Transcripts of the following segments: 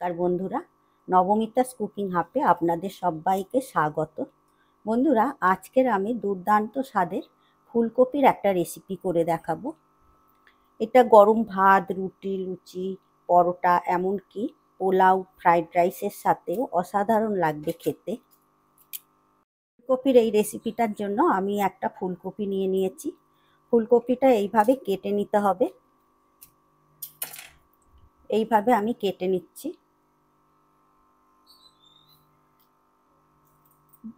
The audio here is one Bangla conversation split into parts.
আর বন্ধুরা, নবমিতাস কুকিং হাবে আপনাদের সবাইকে স্বাগত। বন্ধুরা, আজকের আমি দুর্দান্ত স্বাদের ফুলকপির একটা রেসিপি করে দেখাবো। এটা গরম ভাত, রুটি, লুচি, পরোটা, এমনকি পোলাও, ফ্রাইড রাইসের সাথেও অসাধারণ লাগবে খেতে। ফুলকপির এই রেসিপিটার জন্য আমি একটা ফুলকপি নিয়ে নিয়েছি। ফুলকপিটা এইভাবে কেটে নিতে হবে। এইভাবে আমি কেটে নিচ্ছি।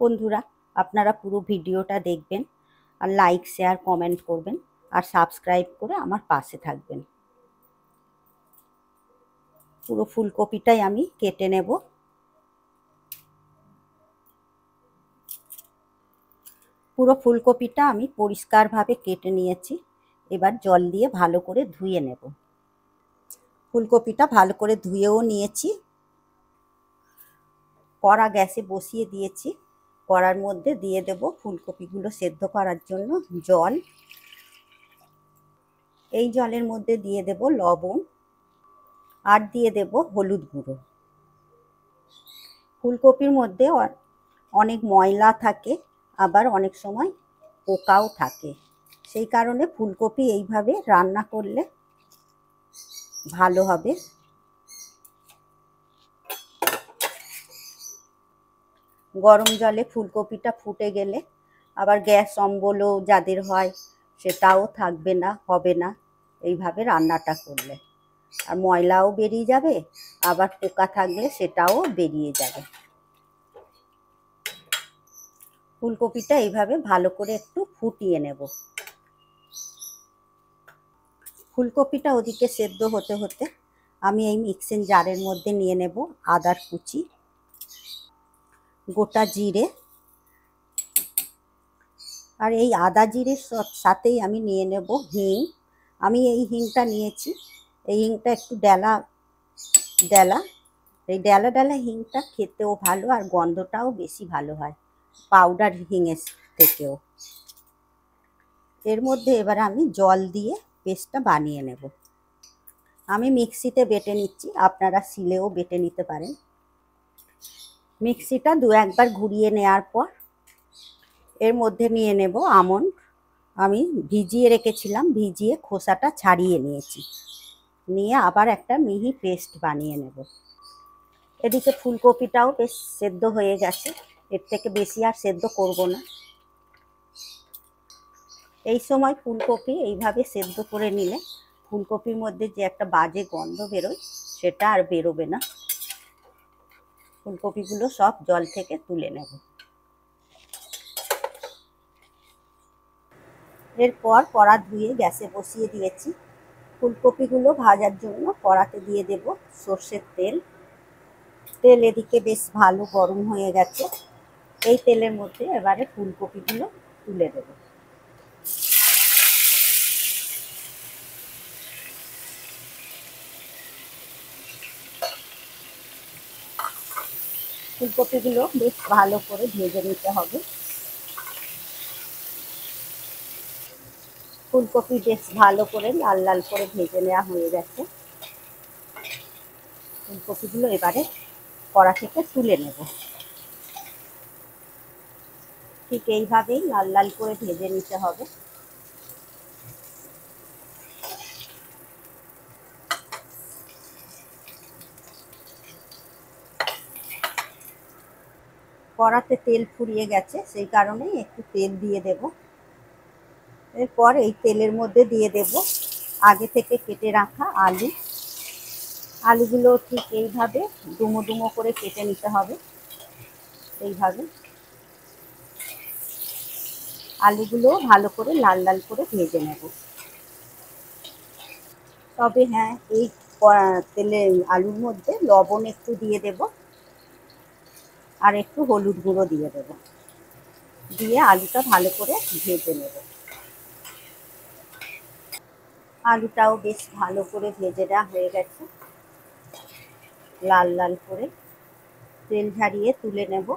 বন্ধুরা, আপনারা পুরো ভিডিওটা দেখবেন আর লাইক, শেয়ার, কমেন্ট করবেন আর সাবস্ক্রাইব করে আমার পাশে থাকবেন। পুরো ফুলকপিটাই আমি কেটে নেব। পুরো ফুলকপিটা আমি পরিষ্কারভাবে কেটে নিয়েছি। এবার জল দিয়ে ভালো করে ধুয়ে নেব। ফুলকপিটা ভালো করে ধুয়েও নিয়েছি। কড়া গ্যাসে বসিয়ে দিয়েছি। কড়ার মধ্যে দিয়ে দেব ফুলকপিগুলো সেদ্ধ করার জন্য জল। এই জলের মধ্যে দিয়ে দেব লবণ আর দিয়ে দেব হলুদ গুঁড়ো। ফুলকপির মধ্যে অনেক ময়লা থাকে, আবার অনেক সময় পোকাও থাকে। সেই কারণে ফুলকপি এইভাবে রান্না করলে ভালো হবে। গরম জলে ফুলকপিটা ফুটে গেলে আবার গ্যাস অম্বলও যাদের হয় সেটাও থাকবে না, হবে না এইভাবে রান্নাটা করলে। আর ময়লাও বেরিয়ে যাবে, আবার পোকা থাকলে সেটাও বেরিয়ে যাবে। ফুলকপিটা এইভাবে ভালো করে একটু ফুটিয়ে নেব। ফুলকপিটা ওদিকে সেদ্ধ হতে হতে আমি এই মিক্সিং জারের মধ্যে নিয়ে নেব আদার কুচি, গোটা জিরে, আর এই আদা জিরের সাথেই আমি নিয়ে নেব হিং। আমি এই হিংটা নিয়েছি। এই হিংটা একটু ডেলা ডেলা, এই ডেলা ডেলা হিংটা খেতেও ভালো আর গন্ধটাও বেশি ভালো হয় পাউডার হিংয়ের থেকেও। এর মধ্যে এবার আমি জল দিয়ে পেস্টটা বানিয়ে নেব। আমি মিক্সিতে বেটে নিচ্ছি, আপনারা শিলেও বেটে নিতে পারেন। মিক্সিটা দু একবার ঘুরিয়ে নেওয়ার পর এর মধ্যে নিয়ে নেব আমন্ড। আমি ভিজিয়ে রেখেছিলাম, ভিজিয়ে খোসাটা ছাড়িয়ে নিয়েছি। নিয়ে আবার একটা মিহি পেস্ট বানিয়ে নেব। এদিকে ফুলকপিটাও বেশ সেদ্ধ হয়ে গেছে, এর থেকে বেশি আর সেদ্ধ করব না। এই সময় ফুলকপি এইভাবে সেদ্ধ করে নিলে ফুলকপির মধ্যে যে একটা বাজে গন্ধ বেরোয় সেটা আর বেরোবে না। ফুলকপিগুলো সব জল থেকে তুলে নেব। এরপর কড়া ধুয়ে গ্যাসে বসিয়ে দিয়েছি। ফুলকপিগুলো ভাজার জন্য কড়াতে দিয়ে দেব সর্ষের তেল। তেল এদিকে বেশ ভালো গরম হয়ে গেছে। এই তেলের মধ্যে এবারে ফুলকপিগুলো তুলে দেব। ফুলকপিগুলো বেশ ভালো করে ভেজে নিতে হবে। ফুলকপি বেশ ভালো করে লাল লাল করে ভেজে নেওয়া হয়ে গেছে। ফুলকপিগুলো এবারে কড়া থেকে তুলে নেব। ঠিক এইভাবেই লাল লাল করে ভেজে নিতে হবে। কড়াতে তেল ফুরিয়ে গেছে, সেই কারণেই একটু তেল দিয়ে দেব। এরপর এই তেলের মধ্যে দিয়ে দেব আগে থেকে কেটে রাখা আলু। আলুগুলো ঠিক এইভাবে ডুমো ডুমো করে কেটে নিতে হবে। এইভাবে আলুগুলো ভালো করে লাল লাল করে ভেজে নেব। তবে হ্যাঁ, এই তেলে আলুর মধ্যে লবণ একটু দিয়ে দেব আর একটু হলুদ গুঁড়ো দিয়ে দেব। দিয়ে আলুটা ভালো করে ভেজে নেব। আলুটাও বেশ ভালো করে ভেজে দেওয়া হয়ে গেছে, লাল লাল করে। তেল ঝারিয়ে তুলে নেব।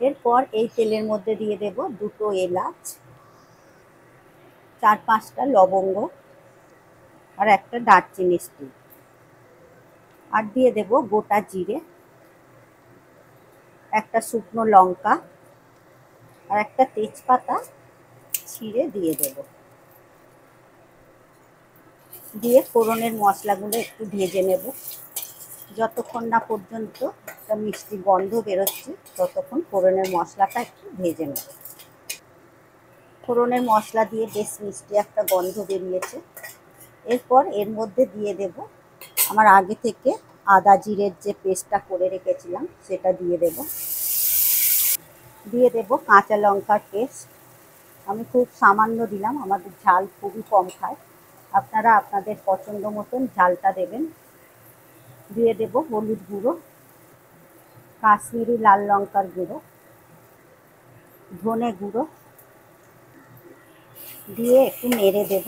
এরপর এই তেলের মধ্যে দিয়ে দেব দুটো এলাচ, 4-5টা লবঙ্গ আর একটা দারচিনি স্টিক, আর দিয়ে দেব গোটা জিরে, একটা শুকনো লঙ্কা আর একটা তেজপাতা ছিঁড়ে দিয়ে দেব। দিয়ে ফোড়নের মশলাগুলো একটু ভেজে নেব, যতক্ষণ না পর্যন্ত একটা মিষ্টি গন্ধ বেরোচ্ছে ততক্ষণ ফোড়নের মশলাটা একটু ভেজে নেব। ফোড়নের মশলা দিয়ে বেশ মিষ্টি একটা গন্ধ বেরিয়েছে। এরপর এর মধ্যে দিয়ে দেব আমার আগে থেকে আদা জিরের যে পেস্টটা করে রেখেছিলাম সেটা দিয়ে দেব। দিয়ে দেব কাঁচা লঙ্কার পেস্ট, আমি খুব সামান্য দিলাম, আমাদের ঝাল খুবই কম খায়, আপনারা আপনাদের পছন্দ মতন ঝালটা দেবেন। দিয়ে দেব হলুদ গুঁড়ো, কাশ্মীরি লাল লঙ্কার গুঁড়ো, ধনে গুঁড়ো, দিয়ে একটু নেড়ে দেব।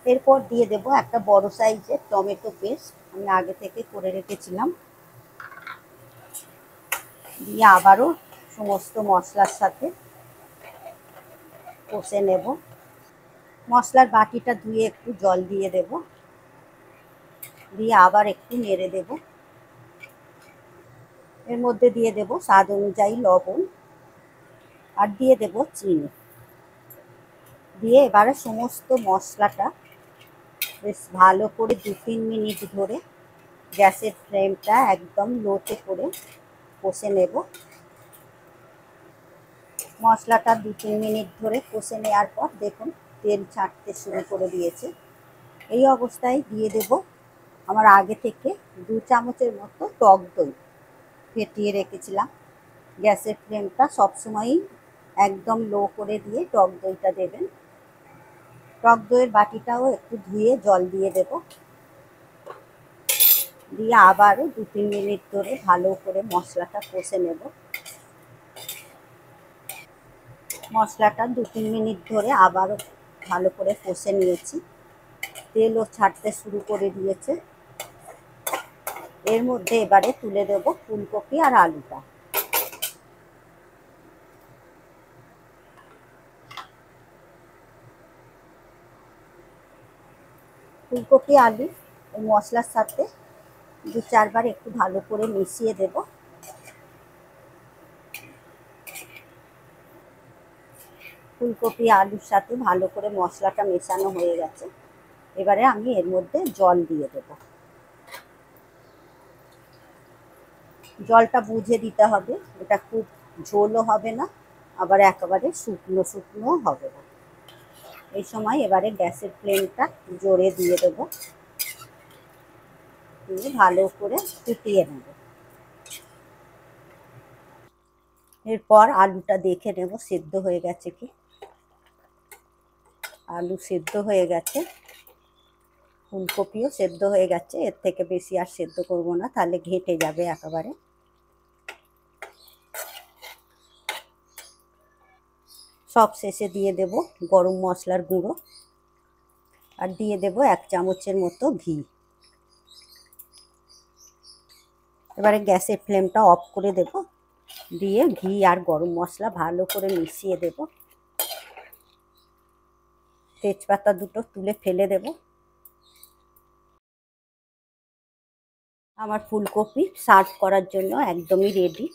এরপর দিয়ে দেব একটা বড় সাইজের টমেটো পেস্ট, আমি আগে থেকে করে রেখেছিলাম। দিয়ে আবারও সমস্ত মশলার সাথে কষে নেব। মশলার বাটিটা ধুয়ে একটু জল দিয়ে দেব, দিয়ে আবার একটু নেড়ে দেব। এর মধ্যে দিয়ে দেব স্বাদ অনুযায়ী লবণ আর দিয়ে দেব চিনি। দিয়ে এবারে সমস্ত মশলাটা বেশ ভালো করে 2-3 মিনিট ধরে গ্যাসের ফ্লেমটা একদম লোতে করে কষে নেব। মশলাটা 2-3 মিনিট ধরে কষে নেওয়ার পর দেখুন তেল ছাড়তে শুরু করে দিয়েছে। এই অবস্থায় দিয়ে দেব আমার আগে থেকে 2 চামচের মতো টক দই ফেটিয়ে রেখেছিলাম। গ্যাসের ফ্লেমটা সবসময়ই একদম লো করে দিয়ে টক দইটা দেবেন। টক দইয়ের বাটিটাও একটু ধুয়ে জল দিয়ে দেব। দিয়ে আবারও 2-3 মিনিট ধরে ভালো করে মশলাটা কষে নেব। মশলাটা 2-3 মিনিট ধরে আবারও ভালো করে কষে নিয়েছি, তেলও ছাড়তে শুরু করে দিয়েছে। এর মধ্যে এবারে তুলে দেব ফুলকপি আর আলুটা। ফুলকপি আলু এই মশলার সাথে 2-4 বার একটু ভালো করে মিশিয়ে দেব। ফুলকপি আলুর সাথে ভালো করে মশলাটা মেশানো হয়ে গেছে। এবারে আমি এর মধ্যে জল দিয়ে দেব। জলটা বুঝে দিতে হবে, এটা খুব ঝোলও হবে না আবার একেবারে শুকনো শুকনোও হবে না। এই সময় এবারে গ্যাসের ফ্লেমটা জোরে দিয়ে দেব, দিয়ে ভালো করে ফুটিয়ে নেব। এরপর আলুটা দেখে নেব সেদ্ধ হয়ে গেছে কি। আলু সেদ্ধ হয়ে গেছে, ফুলকপিও সেদ্ধ হয়ে গেছে, এর থেকে বেশি আর সেদ্ধ করব না, তাহলে ঘেঁটে যাবে একেবারে। সব শেষে দিয়ে দেব গরম মশলার গুঁড়ো আর দিয়ে দেব 1 চামচের মতো ঘি। এবারে গ্যাসের ফ্লেমটা অফ করে দেব, দিয়ে ঘি আর গরম মশলা ভালো করে মিশিয়ে দেব। তেজপাতা দুটো তুলে ফেলে দেব। আমার ফুলকপি সার্ভ করার জন্য একদমই রেডি।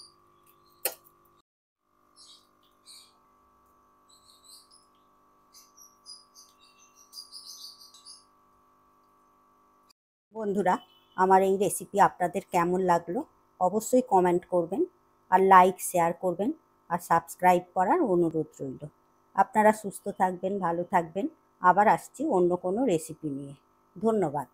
বন্ধুরা, আমার এই রেসিপি আপনাদের কেমন লাগলো অবশ্যই কমেন্ট করবেন, আর লাইক শেয়ার করবেন, আর সাবস্ক্রাইব করার অনুরোধ রইল। আপনারা সুস্থ থাকবেন, ভালো থাকবেন। আবার আসছি অন্য কোনো রেসিপি নিয়ে। ধন্যবাদ।